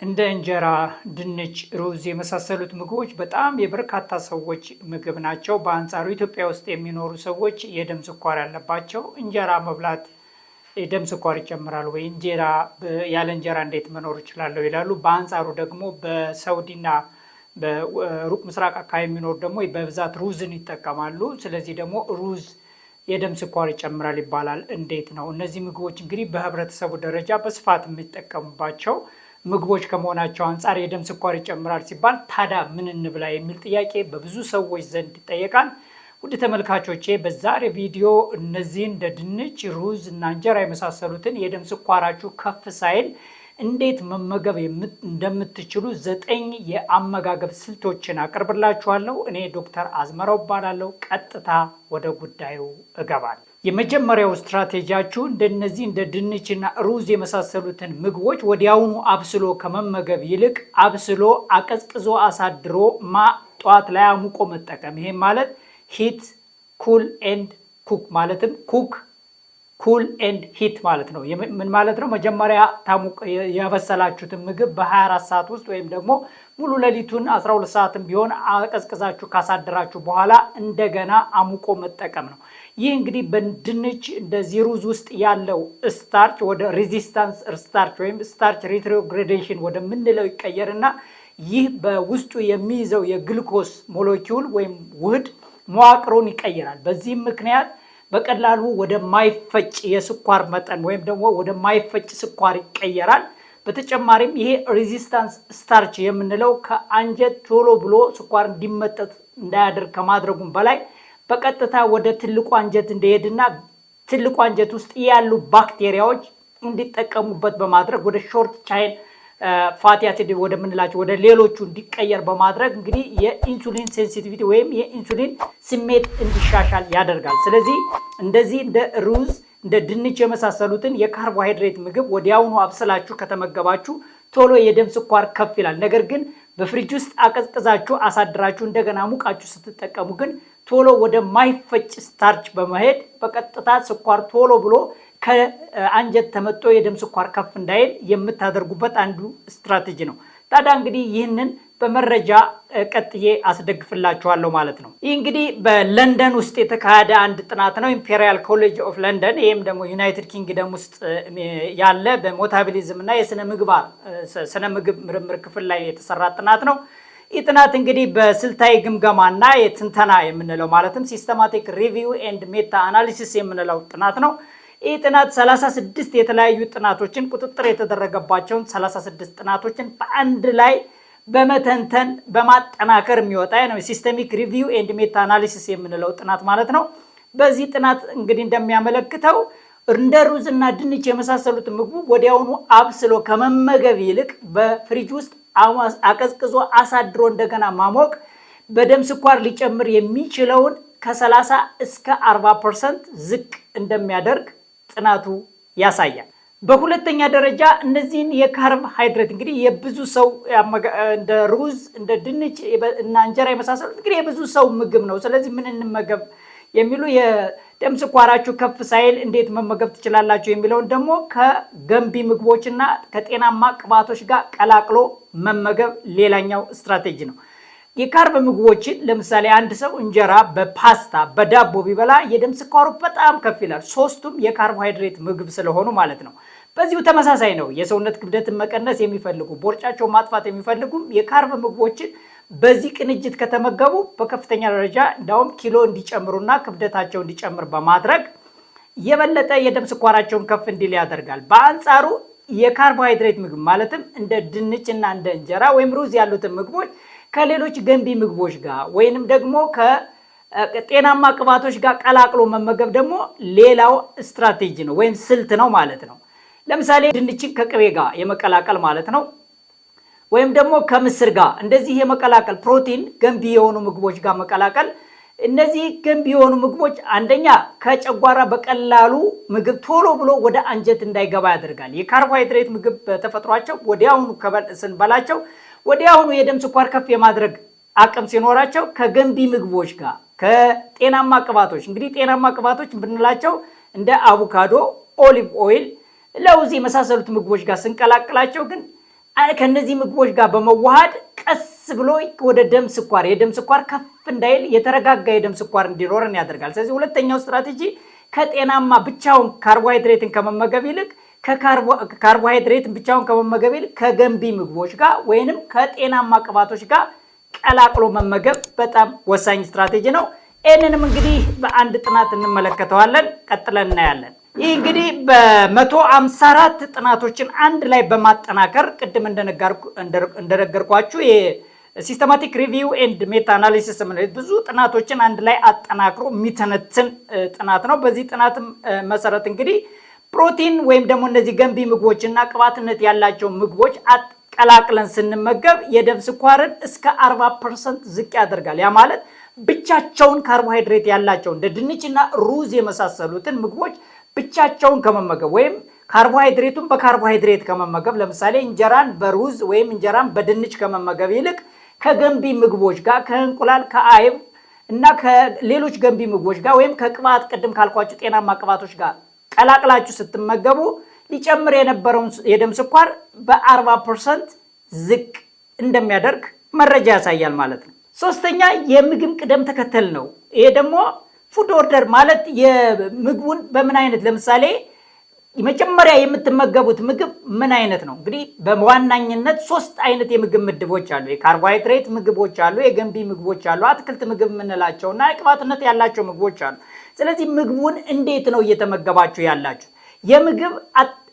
እንደ እንጀራ፣ ድንች፣ ሩዝ የመሳሰሉት ምግቦች በጣም የበርካታ ሰዎች ምግብ ናቸው። በአንጻሩ ኢትዮጵያ ውስጥ የሚኖሩ ሰዎች የደም ስኳር ያለባቸው እንጀራ መብላት የደም ስኳር ይጨምራል ወይ ያለ እንጀራ እንዴት መኖር እችላለሁ ይላሉ። በአንጻሩ ደግሞ በሳውዲና በሩቅ ምስራቅ አካባቢ የሚኖሩ ደግሞ በብዛት ሩዝን ይጠቀማሉ። ስለዚህ ደግሞ ሩዝ የደም ስኳር ይጨምራል ይባላል። እንዴት ነው? እነዚህ ምግቦች እንግዲህ በህብረተሰቡ ደረጃ በስፋት የሚጠቀሙባቸው ምግቦች ከመሆናቸው አንጻር የደም ስኳር ይጨምራል ሲባል ታዲያ ምን እንብላ የሚል ጥያቄ በብዙ ሰዎች ዘንድ ይጠየቃል። ውድ ተመልካቾቼ በዛሬ ቪዲዮ እነዚህን እንደ ድንች፣ ሩዝ እና እንጀራ የመሳሰሉትን የደም ስኳራችሁ ከፍ ሳይል እንዴት መመገብ እንደምትችሉ 9 የአመጋገብ ስልቶችን አቀርብላችኋለሁ። እኔ ዶክተር አዝመራው እባላለሁ። ቀጥታ ወደ ጉዳዩ እገባለሁ። የመጀመሪያው ስትራቴጂያችሁ እንደነዚህ እንደ ድንችና ሩዝ የመሳሰሉትን ምግቦች ወዲያውኑ አብስሎ ከመመገብ ይልቅ አብስሎ አቀዝቅዞ አሳድሮ ጠዋት ላይ አሙቆ መጠቀም። ይሄ ማለት ሂት ኩል ኤንድ ኩክ ማለትም ኩል ኤንድ ሂት ማለት ነው። ምን ማለት ነው? መጀመሪያ ያበሰላችሁትን ምግብ በ24 ሰዓት ውስጥ ወይም ደግሞ ሙሉ ሌሊቱን 12 ሰዓትም ቢሆን አቀዝቅዛችሁ ካሳደራችሁ በኋላ እንደገና አሙቆ መጠቀም ነው። ይህ እንግዲህ በድንች እንደዚህ ሩዝ ውስጥ ያለው ስታርች ወደ ሬዚስታንስ ስታርች ወይም ስታርች ሪትሮግሬዴሽን ወደምንለው ይቀየርና ይህ በውስጡ የሚይዘው የግሉኮስ ሞለኪውል ወይም ውህድ መዋቅሩን ይቀይራል። በዚህም ምክንያት በቀላሉ ወደ ማይፈጭ የስኳር መጠን ወይም ደግሞ ወደ ማይፈጭ ስኳር ይቀየራል። በተጨማሪም ይሄ ሬዚስታንስ ስታርች የምንለው ከአንጀት ቶሎ ብሎ ስኳር እንዲመጠጥ እንዳያደርግ ከማድረጉም በላይ በቀጥታ ወደ ትልቁ አንጀት እንዲሄድና ትልቁ አንጀት ውስጥ ያሉ ባክቴሪያዎች እንዲጠቀሙበት በማድረግ ወደ ሾርት ቻይን ፋቲ አሲድ ወደምንላቸው ወደ ሌሎቹ እንዲቀየር በማድረግ እንግዲህ የኢንሱሊን ሴንሲቲቪቲ ወይም የኢንሱሊን ስሜት እንዲሻሻል ያደርጋል። ስለዚህ እንደዚህ እንደ ሩዝ እንደ ድንች የመሳሰሉትን የካርቦሃይድሬት ምግብ ወዲያውኑ አብስላችሁ ከተመገባችሁ ቶሎ የደም ስኳር ከፍ ይላል። ነገር ግን በፍሪጅ ውስጥ አቀዝቅዛችሁ አሳድራችሁ እንደገና ሙቃችሁ ስትጠቀሙ ግን ቶሎ ወደ ማይፈጭ ስታርች በመሄድ በቀጥታ ስኳር ቶሎ ብሎ ከአንጀት ተመጦ የደም ስኳር ከፍ እንዳይል የምታደርጉበት አንዱ ስትራቴጂ ነው። ታዲያ እንግዲህ ይህንን በመረጃ ቀጥዬ አስደግፍላችኋለሁ ማለት ነው። ይህ እንግዲህ በለንደን ውስጥ የተካሄደ አንድ ጥናት ነው። ኢምፔሪያል ኮሌጅ ኦፍ ለንደን፣ ይህም ደግሞ ዩናይትድ ኪንግደም ውስጥ ያለ በሜታቦሊዝም እና የስነ ምግብ ምርምር ክፍል ላይ የተሰራ ጥናት ነው። ይህ ጥናት እንግዲህ በስልታዊ ግምገማና የትንተና የምንለው ማለትም ሲስተማቲክ ሪቪው ኤንድ ሜታ አናሊሲስ የምንለው ጥናት ነው። ይህ ጥናት 36 የተለያዩ ጥናቶችን ቁጥጥር የተደረገባቸውን 36 ጥናቶችን በአንድ ላይ በመተንተን በማጠናከር የሚወጣ ነው። ሲስተሚክ ሪቪው ኤንድ ሜታ አናሊሲስ የምንለው ጥናት ማለት ነው። በዚህ ጥናት እንግዲህ እንደሚያመለክተው እንደ ሩዝ እና ድንች የመሳሰሉት ምግቡ ወዲያውኑ አብስሎ ከመመገብ ይልቅ በፍሪጅ ውስጥ አቀዝቅዞ አሳድሮ እንደገና ማሞቅ በደም ስኳር ሊጨምር የሚችለውን ከ30 እስከ 40% ዝቅ እንደሚያደርግ ጥናቱ ያሳያል። በሁለተኛ ደረጃ እነዚህን የካርቦሃይድሬት እንግዲህ የብዙ ሰው እንደ ሩዝ እንደ ድንች እና እንጀራ የመሳሰሉት እንግዲህ የብዙ ሰው ምግብ ነው። ስለዚህ ምን እንመገብ የሚሉ የደም ስኳራችሁ ከፍ ሳይል እንዴት መመገብ ትችላላችሁ የሚለውን ደግሞ ከገንቢ ምግቦችና ከጤናማ ቅባቶች ጋር ቀላቅሎ መመገብ ሌላኛው ስትራቴጂ ነው። የካርብ ምግቦችን ለምሳሌ አንድ ሰው እንጀራ በፓስታ በዳቦ ቢበላ የደም ስኳሩ በጣም ከፍ ይላል። ሶስቱም የካርቦሃይድሬት ምግብ ስለሆኑ ማለት ነው። በዚሁ ተመሳሳይ ነው። የሰውነት ክብደትን መቀነስ የሚፈልጉ ቦርጫቸው ማጥፋት የሚፈልጉም የካርብ ምግቦችን በዚህ ቅንጅት ከተመገቡ በከፍተኛ ደረጃ እንዳውም ኪሎ እንዲጨምሩና ክብደታቸው እንዲጨምር በማድረግ የበለጠ የደም ስኳራቸውን ከፍ እንዲል ያደርጋል። በአንጻሩ የካርቦሃይድሬት ምግብ ማለትም እንደ ድንችና እንደ እንጀራ ወይም ሩዝ ያሉትን ምግቦች ከሌሎች ገንቢ ምግቦች ጋር ወይንም ደግሞ ከጤናማ ቅባቶች ጋር ቀላቅሎ መመገብ ደግሞ ሌላው ስትራቴጂ ነው ወይም ስልት ነው ማለት ነው። ለምሳሌ ድንችን ከቅቤ ጋር የመቀላቀል ማለት ነው። ወይም ደግሞ ከምስር ጋር እንደዚህ የመቀላቀል ፕሮቲን ገንቢ የሆኑ ምግቦች ጋር መቀላቀል። እነዚህ ገንቢ የሆኑ ምግቦች አንደኛ ከጨጓራ በቀላሉ ምግብ ቶሎ ብሎ ወደ አንጀት እንዳይገባ ያደርጋል። የካርቦሃይድሬት ምግብ በተፈጥሯቸው ወዲያውኑ ስንበላቸው ወዲያውኑ የደም ስኳር ከፍ የማድረግ አቅም ሲኖራቸው ከገንቢ ምግቦች ጋር ከጤናማ ቅባቶች እንግዲህ ጤናማ ቅባቶች ብንላቸው እንደ አቮካዶ፣ ኦሊቭ ኦይል፣ ለውዝ የመሳሰሉት ምግቦች ጋር ስንቀላቅላቸው ግን ከነዚህ ምግቦች ጋር በመዋሃድ ቀስ ብሎ ወደ ደም ስኳር የደም ስኳር ከፍ እንዳይል የተረጋጋ የደም ስኳር እንዲኖረን ያደርጋል። ስለዚህ ሁለተኛው ስትራቴጂ ከጤናማ ብቻውን ካርቦሃይድሬትን ከመመገብ ይልቅ ካርቦሃይድሬትን ብቻውን ከመመገብ ይልቅ ከገንቢ ምግቦች ጋር ወይንም ከጤናማ ቅባቶች ጋር ቀላቅሎ መመገብ በጣም ወሳኝ ስትራቴጂ ነው። ይህንንም እንግዲህ በአንድ ጥናት እንመለከተዋለን፣ ቀጥለን እናያለን። ይህ እንግዲህ በ154 ጥናቶችን አንድ ላይ በማጠናከር ቅድም እንደነገርኳችሁ የሲስተማቲክ ሪቪው ኤንድ ሜታ አናሊሲስ ብዙ ጥናቶችን አንድ ላይ አጠናክሮ የሚተነትን ጥናት ነው። በዚህ ጥናትም መሰረት እንግዲህ ፕሮቲን ወይም ደግሞ እነዚህ ገንቢ ምግቦች እና ቅባትነት ያላቸው ምግቦች ቀላቅለን ስንመገብ የደም ስኳርን እስከ 40% ዝቅ ያደርጋል። ያ ማለት ብቻቸውን ካርቦሃይድሬት ያላቸው እንደ ድንችና ሩዝ የመሳሰሉትን ምግቦች ብቻቸውን ከመመገብ ወይም ካርቦሃይድሬቱን በካርቦሃይድሬት ከመመገብ ለምሳሌ እንጀራን በሩዝ ወይም እንጀራን በድንች ከመመገብ ይልቅ ከገንቢ ምግቦች ጋር ከእንቁላል፣ ከአይብ እና ከሌሎች ገንቢ ምግቦች ጋር ወይም ከቅባት ቅድም ካልኳችሁ ጤናማ ቅባቶች ጋር ቀላቅላችሁ ስትመገቡ ሊጨምር የነበረውን የደም ስኳር በ40% ዝቅ እንደሚያደርግ መረጃ ያሳያል ማለት ነው። ሶስተኛ የምግብ ቅደም ተከተል ነው። ይሄ ደግሞ ፉድ ኦርደር ማለት የምግቡን በምን አይነት ለምሳሌ መጀመሪያ የምትመገቡት ምግብ ምን አይነት ነው? እንግዲህ በዋናኝነት 3 አይነት የምግብ ምድቦች አሉ። የካርቦሃይድሬት ምግቦች አሉ፣ የገንቢ ምግቦች አሉ፣ አትክልት ምግብ የምንላቸውና የቅባትነት ያላቸው ምግቦች አሉ። ስለዚህ ምግቡን እንዴት ነው እየተመገባችሁ ያላችሁ? የምግብ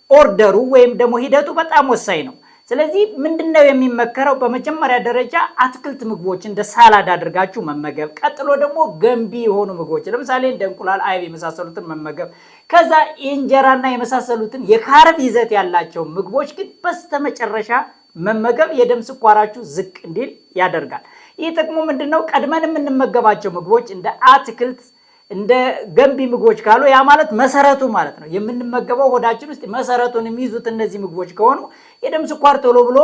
ኦርደሩ ወይም ደግሞ ሂደቱ በጣም ወሳኝ ነው። ስለዚህ ምንድነው የሚመከረው? በመጀመሪያ ደረጃ አትክልት ምግቦች እንደ ሳላድ አድርጋችሁ መመገብ፣ ቀጥሎ ደግሞ ገንቢ የሆኑ ምግቦች ለምሳሌ እንደ እንቁላል፣ አይብ የመሳሰሉትን መመገብ፣ ከዛ የእንጀራና የመሳሰሉትን የካርብ ይዘት ያላቸው ምግቦች ግን በስተመጨረሻ መመገብ የደም ስኳራችሁ ዝቅ እንዲል ያደርጋል። ይህ ጥቅሙ ምንድነው? ቀድመን የምንመገባቸው ምግቦች እንደ አትክልት እንደ ገንቢ ምግቦች ካሉ ያ ማለት መሰረቱ ማለት ነው። የምንመገበው ሆዳችን ውስጥ መሰረቱን የሚይዙት እነዚህ ምግቦች ከሆኑ የደም ስኳር ቶሎ ብሎ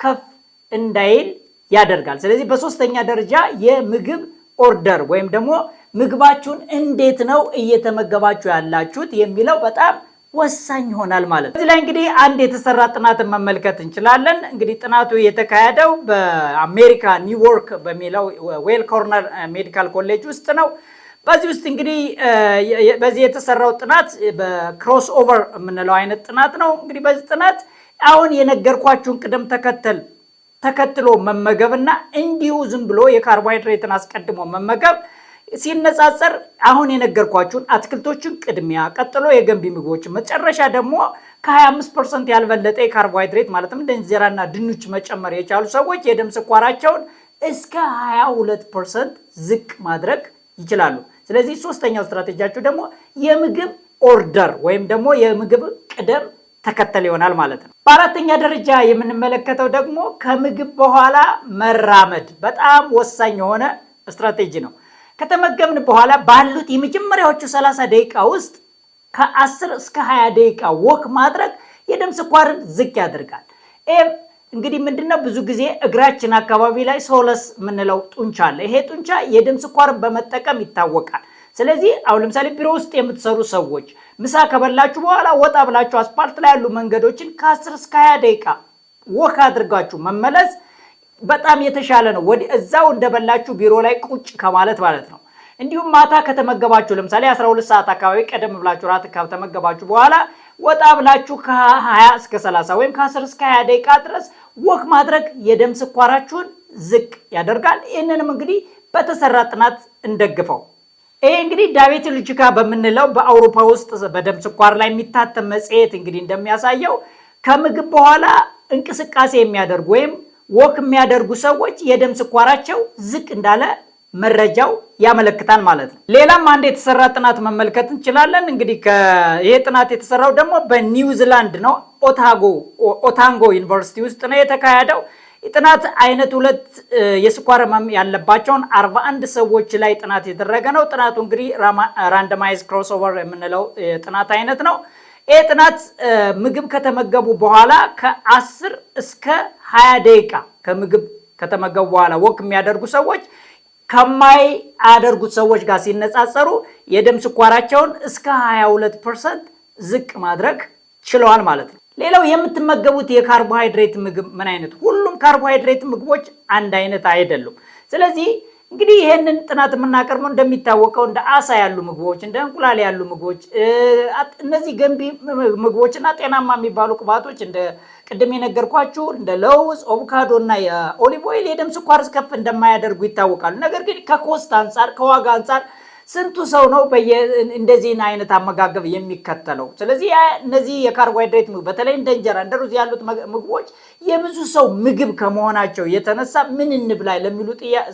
ከፍ እንዳይል ያደርጋል። ስለዚህ በሶስተኛ ደረጃ የምግብ ኦርደር ወይም ደግሞ ምግባችሁን እንዴት ነው እየተመገባችሁ ያላችሁት የሚለው በጣም ወሳኝ ይሆናል ማለት ነው። እዚህ ላይ እንግዲህ አንድ የተሰራ ጥናትን መመልከት እንችላለን። እንግዲህ ጥናቱ የተካሄደው በአሜሪካ ኒውዮርክ በሚለው ዌል ኮርነር ሜዲካል ኮሌጅ ውስጥ ነው። በዚህ ውስጥ እንግዲህ በዚህ የተሰራው ጥናት በክሮስ ኦቨር የምንለው አይነት ጥናት ነው። እንግዲህ በዚህ ጥናት አሁን የነገርኳችሁን ቅደም ተከትሎ መመገብና እንዲሁ ዝም ብሎ የካርቦሃይድሬትን አስቀድሞ መመገብ ሲነጻጸር አሁን የነገርኳችሁን አትክልቶችን ቅድሚያ፣ ቀጥሎ የገንቢ ምግቦችን፣ መጨረሻ ደግሞ ከ25% ያልበለጠ የካርቦሃይድሬት ማለትም እንደ እንጀራና ድንች መጨመር የቻሉ ሰዎች የደም ስኳራቸውን እስከ 22% ዝቅ ማድረግ ይችላሉ። ስለዚህ ሶስተኛው ስትራቴጂያችሁ ደግሞ የምግብ ኦርደር ወይም ደግሞ የምግብ ቅደም ተከተል ይሆናል ማለት ነው። በአራተኛ ደረጃ የምንመለከተው ደግሞ ከምግብ በኋላ መራመድ በጣም ወሳኝ የሆነ ስትራቴጂ ነው። ከተመገብን በኋላ ባሉት የመጀመሪያዎቹ 30 ደቂቃ ውስጥ ከ10 እስከ 20 ደቂቃ ወክ ማድረግ የደም ስኳርን ዝቅ ያደርጋል። እንግዲህ ምንድነው ብዙ ጊዜ እግራችን አካባቢ ላይ ሶለስ የምንለው ጡንቻ አለ። ይሄ ጡንቻ የደም ስኳርን በመጠቀም ይታወቃል። ስለዚህ አሁን ለምሳሌ ቢሮ ውስጥ የምትሰሩ ሰዎች ምሳ ከበላችሁ በኋላ ወጣ ብላችሁ አስፓልት ላይ ያሉ መንገዶችን ከ10 እስከ 20 ደቂቃ ወክ አድርጋችሁ መመለስ በጣም የተሻለ ነው። እዛው እንደበላችሁ ቢሮ ላይ ቁጭ ከማለት ማለት ነው። እንዲሁም ማታ ከተመገባችሁ ለምሳሌ 12 ሰዓት አካባቢ ቀደም ብላችሁ ራት ከተመገባችሁ በኋላ ወጣ ብላችሁ ከ20 እስከ 30 ወይም ከ10 እስከ 20 ደቂቃ ድረስ ወክ ማድረግ የደም ስኳራችሁን ዝቅ ያደርጋል። ይህንንም እንግዲህ በተሰራ ጥናት እንደግፈው። ይሄ እንግዲህ ዳይቤቶሎጂካ በምንለው በአውሮፓ ውስጥ በደም ስኳር ላይ የሚታተም መጽሔት እንግዲህ እንደሚያሳየው ከምግብ በኋላ እንቅስቃሴ የሚያደርጉ ወይም ወክ የሚያደርጉ ሰዎች የደም ስኳራቸው ዝቅ እንዳለ መረጃው ያመለክታል ማለት ነው። ሌላም አንድ የተሰራ ጥናት መመልከት እንችላለን። እንግዲህ ይሄ ጥናት የተሰራው ደግሞ በኒውዚላንድ ነው። ኦታንጎ ዩኒቨርሲቲ ውስጥ ነው የተካሄደው። የጥናት አይነት 2 የስኳር ህመም ያለባቸውን 41 ሰዎች ላይ ጥናት የተደረገ ነው። ጥናቱ እንግዲህ ራንደማይዝ ክሮስኦቨር የምንለው የጥናት አይነት ነው። ይሄ ጥናት ምግብ ከተመገቡ በኋላ ከ10 እስከ 20 ደቂቃ ከምግብ ከተመገቡ በኋላ ወክ የሚያደርጉ ሰዎች ከማያደርጉት ሰዎች ጋር ሲነጻጸሩ የደም ስኳራቸውን እስከ 22% ዝቅ ማድረግ ችለዋል ማለት ነው። ሌላው የምትመገቡት የካርቦሃይድሬት ምግብ ምን አይነት? ሁሉም ካርቦሃይድሬት ምግቦች አንድ አይነት አይደሉም። ስለዚህ እንግዲህ ይሄንን ጥናት የምናቀርበው እንደሚታወቀው እንደ አሳ ያሉ ምግቦች፣ እንደ እንቁላል ያሉ ምግቦች፣ እነዚህ ገንቢ ምግቦችና ጤናማ የሚባሉ ቅባቶች እንደ ቅድም የነገርኳችሁ እንደ ለውዝ፣ አቮካዶ እና የኦሊቭ ኦይል የደም ስኳር ከፍ እንደማያደርጉ ይታወቃሉ። ነገር ግን ከኮስት አንጻር ከዋጋ አንጻር ስንቱ ሰው ነው እንደዚህን አይነት አመጋገብ የሚከተለው? ስለዚህ እነዚህ የካርቦሃይድሬት ምግብ በተለይ እንደ እንጀራ እንደ ሩዝ ያሉት ምግቦች የብዙ ሰው ምግብ ከመሆናቸው የተነሳ ምን እንብላ ለሚሉ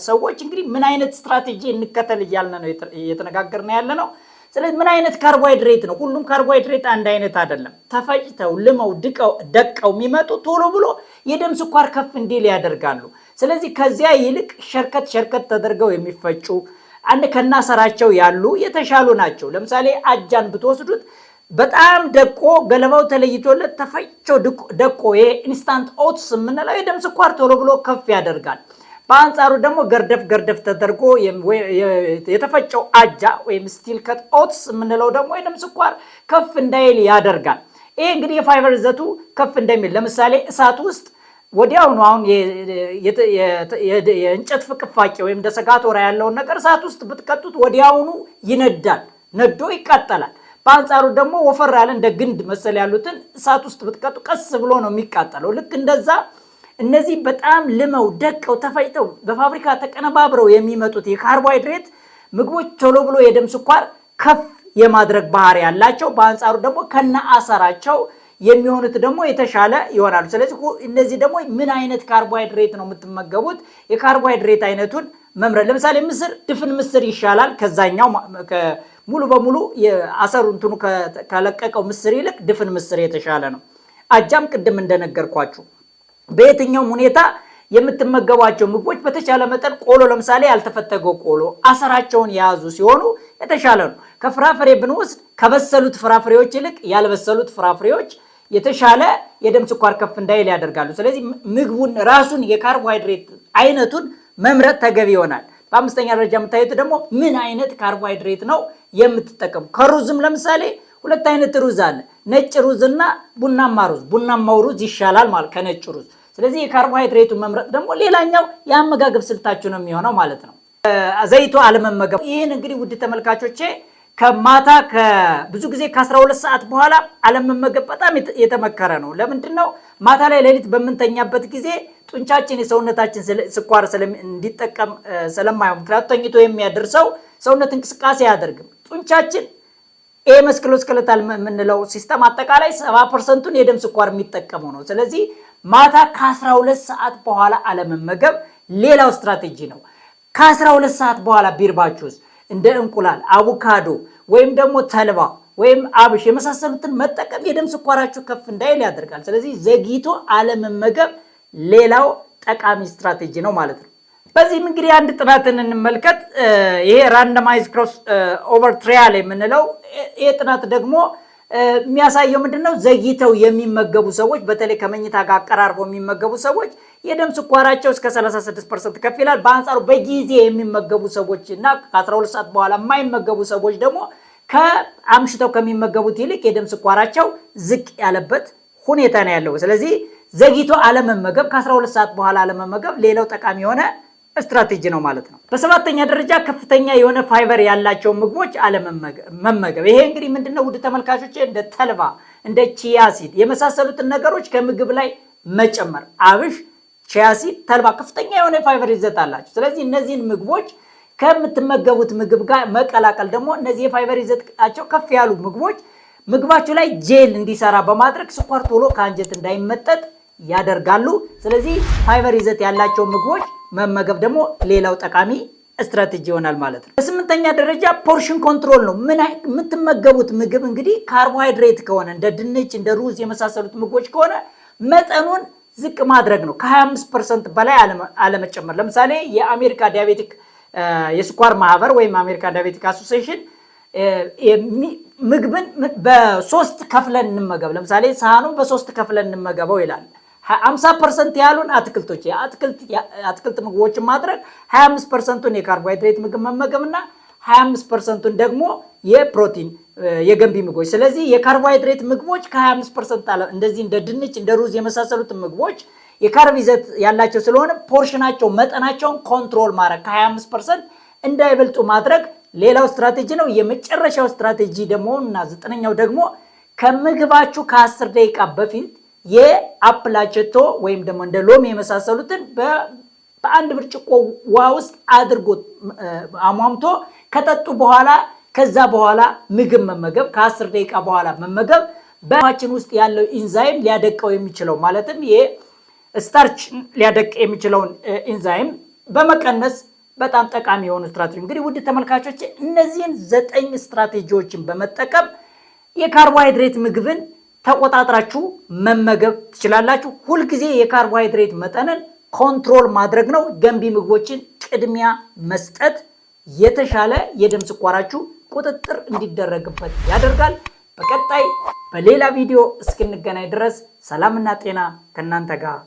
ሰዎች እንግዲህ ምን አይነት ስትራቴጂ እንከተል እያልን ነው እየተነጋገርን ያለ ነው። ስለዚህ ምን አይነት ካርቦሃይድሬት ነው? ሁሉም ካርቦሃይድሬት አንድ አይነት አይደለም። ተፈጭተው ልመው ደቀው የሚመጡ ቶሎ ብሎ የደም ስኳር ከፍ እንዲል ያደርጋሉ። ስለዚህ ከዚያ ይልቅ ሸርከት ተደርገው የሚፈጩ አንድ ከናሰራቸው ያሉ የተሻሉ ናቸው። ለምሳሌ አጃን ብትወስዱት በጣም ደቆ ገለባው ተለይቶለት ተፈጭቶ ደቆ ኢንስታንት ኦትስ የምንለው የደም ስኳር ቶሎ ብሎ ከፍ ያደርጋል። በአንጻሩ ደግሞ ገርደፍ ተደርጎ የተፈጨው አጃ ወይም ስቲል ከት ኦትስ የምንለው ደግሞ የደም ስኳር ከፍ እንዳይል ያደርጋል። ይሄ እንግዲህ የፋይበር ይዘቱ ከፍ እንደሚል ለምሳሌ እሳት ውስጥ ወዲያውኑ አሁን የእንጨት ፍቅፋቂ ወይም እንደ ሰጋቶራ ያለውን ነገር እሳት ውስጥ ብትከቱት ወዲያውኑ ይነዳል፣ ነዶ ይቃጠላል። በአንጻሩ ደግሞ ወፈር ያለ እንደ ግንድ መሰል ያሉትን እሳት ውስጥ ብትከቱ ቀስ ብሎ ነው የሚቃጠለው። ልክ እንደዛ እነዚህ በጣም ልመው ደቀው ተፈጭተው በፋብሪካ ተቀነባብረው የሚመጡት የካርቦሃይድሬት ምግቦች ቶሎ ብሎ የደም ስኳር ከፍ የማድረግ ባህሪ ያላቸው፣ በአንጻሩ ደግሞ ከነ አሰራቸው የሚሆኑት ደግሞ የተሻለ ይሆናሉ። ስለዚህ እነዚህ ደግሞ ምን አይነት ካርቦሃይድሬት ነው የምትመገቡት? የካርቦሃይድሬት አይነቱን መምረጥ። ለምሳሌ ምስር፣ ድፍን ምስር ይሻላል ከዛኛው ሙሉ በሙሉ የአሰሩ እንትኑ ከለቀቀው ምስር ይልቅ ድፍን ምስር የተሻለ ነው። አጃም ቅድም እንደነገርኳችሁ በየትኛውም ሁኔታ የምትመገቧቸው ምግቦች በተቻለ መጠን ቆሎ ለምሳሌ ያልተፈተገው ቆሎ አሰራቸውን የያዙ ሲሆኑ የተሻለ ነው። ከፍራፍሬ ብንወስድ ከበሰሉት ፍራፍሬዎች ይልቅ ያልበሰሉት ፍራፍሬዎች የተሻለ የደም ስኳር ከፍ እንዳይል ያደርጋሉ። ስለዚህ ምግቡን ራሱን የካርቦሃይድሬት አይነቱን መምረጥ ተገቢ ይሆናል። በአምስተኛ ደረጃ የምታዩት ደግሞ ምን አይነት ካርቦሃይድሬት ነው የምትጠቀሙ? ከሩዝም ለምሳሌ ሁለት አይነት ሩዝ አለ፣ ነጭ ሩዝና ቡናማ ሩዝ። ቡናማው ሩዝ ይሻላል ማለት ከነጭ ሩዝ። ስለዚህ የካርቦሃይድሬቱን መምረጥ ደግሞ ሌላኛው የአመጋገብ ስልታችሁ ነው የሚሆነው ማለት ነው። ዘይቱ አለመመገብ። ይህን እንግዲህ ውድ ተመልካቾቼ ከማታ ብዙ ጊዜ ከ12 ሰዓት በኋላ አለመመገብ በጣም የተመከረ ነው። ለምንድን ነው? ማታ ላይ ሌሊት በምንተኛበት ጊዜ ጡንቻችን የሰውነታችን ስኳር እንዲጠቀም ስለማይሆን፣ ምክንያቱ ተኝቶ የሚያደርሰው ሰውነት እንቅስቃሴ አያደርግም። ጡንቻችን መስክሎስኬለታል የምንለው ሲስተም አጠቃላይ 70%ን የደም ስኳር የሚጠቀመው ነው። ስለዚህ ማታ ከ12 ሰዓት በኋላ አለመመገብ ሌላው ስትራቴጂ ነው። ከ12 ሰዓት በኋላ ቢርባችሁስ እንደ እንቁላል፣ አቮካዶ ወይም ደግሞ ተልባ ወይም አብሽ የመሳሰሉትን መጠቀም የደም ስኳራችሁ ከፍ እንዳይል ያደርጋል። ስለዚህ ዘግይቶ አለመመገብ ሌላው ጠቃሚ ስትራቴጂ ነው ማለት ነው። በዚህም እንግዲህ አንድ ጥናትን እንመልከት። ይሄ ራንደማይዝ ክሮስ ኦቨር ትራያል የምንለው ይሄ ጥናት ደግሞ የሚያሳየው ምንድነው? ዘግይተው የሚመገቡ ሰዎች በተለይ ከመኝታ ጋር አቀራርበው የሚመገቡ ሰዎች የደም ስኳራቸው እስከ 36% ከፍ ይላል። በአንጻሩ በጊዜ የሚመገቡ ሰዎች እና ከ12 ሰዓት በኋላ የማይመገቡ ሰዎች ደግሞ ከአምሽተው ከሚመገቡት ይልቅ የደም ስኳራቸው ዝቅ ያለበት ሁኔታ ነው ያለው። ስለዚህ ዘግይቶ አለመመገብ፣ ከ12 ሰዓት በኋላ አለመመገብ ሌላው ጠቃሚ የሆነ ስትራቴጂ ነው ማለት ነው። በሰባተኛ ደረጃ ከፍተኛ የሆነ ፋይበር ያላቸው ምግቦች አለመመገብ። ይሄ እንግዲህ ምንድነው ውድ ተመልካቾቼ? እንደ ተልባ፣ እንደ ቺያሲድ የመሳሰሉትን ነገሮች ከምግብ ላይ መጨመር። አብሽ፣ ቺያሲድ፣ ተልባ ከፍተኛ የሆነ ፋይበር ይዘት አላቸው። ስለዚህ እነዚህን ምግቦች ከምትመገቡት ምግብ ጋር መቀላቀል ደግሞ እነዚህ የፋይበር ይዘታቸው ከፍ ያሉ ምግቦች ምግባችሁ ላይ ጄል እንዲሰራ በማድረግ ስኳር ቶሎ ከአንጀት እንዳይመጠጥ ያደርጋሉ። ስለዚህ ፋይበር ይዘት ያላቸው ምግቦች መመገብ ደግሞ ሌላው ጠቃሚ ስትራቴጂ ይሆናል ማለት ነው። በስምንተኛ ደረጃ ፖርሽን ኮንትሮል ነው። የምትመገቡት ምግብ እንግዲህ ካርቦሃይድሬት ከሆነ እንደ ድንች፣ እንደ ሩዝ የመሳሰሉት ምግቦች ከሆነ መጠኑን ዝቅ ማድረግ ነው። ከ25% በላይ አለመጨመር። ለምሳሌ የአሜሪካ ዲያቤቲክ የስኳር ማህበር ወይም አሜሪካ ዲያቤቲክ አሶሲዬሽን ምግብን በ3 ከፍለን እንመገብ፣ ለምሳሌ ሳህኑን በ3 ከፍለን እንመገበው ይላል። 50% ያሉን አትክልቶች የአትክልት ምግቦችን ማድረግ፣ 25%ን የካርቦሃይድሬት ምግብ መመገብና 25%ን ደግሞ የፕሮቲን የገንቢ ምግቦች። ስለዚህ የካርቦሃይድሬት ምግቦች ከ25% እንደዚህ እንደ ድንች እንደ ሩዝ የመሳሰሉት ምግቦች የካርብ ይዘት ያላቸው ስለሆነ ፖርሽናቸው መጠናቸውን ኮንትሮል ማድረግ ከ25% እንዳይበልጡ ማድረግ ሌላው ስትራቴጂ ነው። የመጨረሻው ስትራቴጂ ደግሞ እና 9ኛው ደግሞ ከምግባችሁ ከ10 ደቂቃ በፊት የአፕል አቼቶ ወይም ደግሞ እንደ ሎሚ የመሳሰሉትን በአንድ ብርጭቆ ውሃ ውስጥ አድርጎ አሟምቶ ከጠጡ በኋላ ከዛ በኋላ ምግብ መመገብ ከ10 ደቂቃ በኋላ መመገብ በአፋችን ውስጥ ያለው ኢንዛይም ሊያደቀው የሚችለው ማለትም ስታርች ሊያደቅ የሚችለውን ኢንዛይም በመቀነስ በጣም ጠቃሚ የሆኑ ስትራቴጂ። እንግዲህ ውድ ተመልካቾች እነዚህን 9 ስትራቴጂዎችን በመጠቀም የካርቦሃይድሬት ምግብን ተቆጣጥራችሁ መመገብ ትችላላችሁ። ሁልጊዜ የካርቦሃይድሬት መጠንን ኮንትሮል ማድረግ ነው። ገንቢ ምግቦችን ቅድሚያ መስጠት የተሻለ የደም ስኳራችሁ ቁጥጥር እንዲደረግበት ያደርጋል። በቀጣይ በሌላ ቪዲዮ እስክንገናኝ ድረስ ሰላምና ጤና ከእናንተ ጋር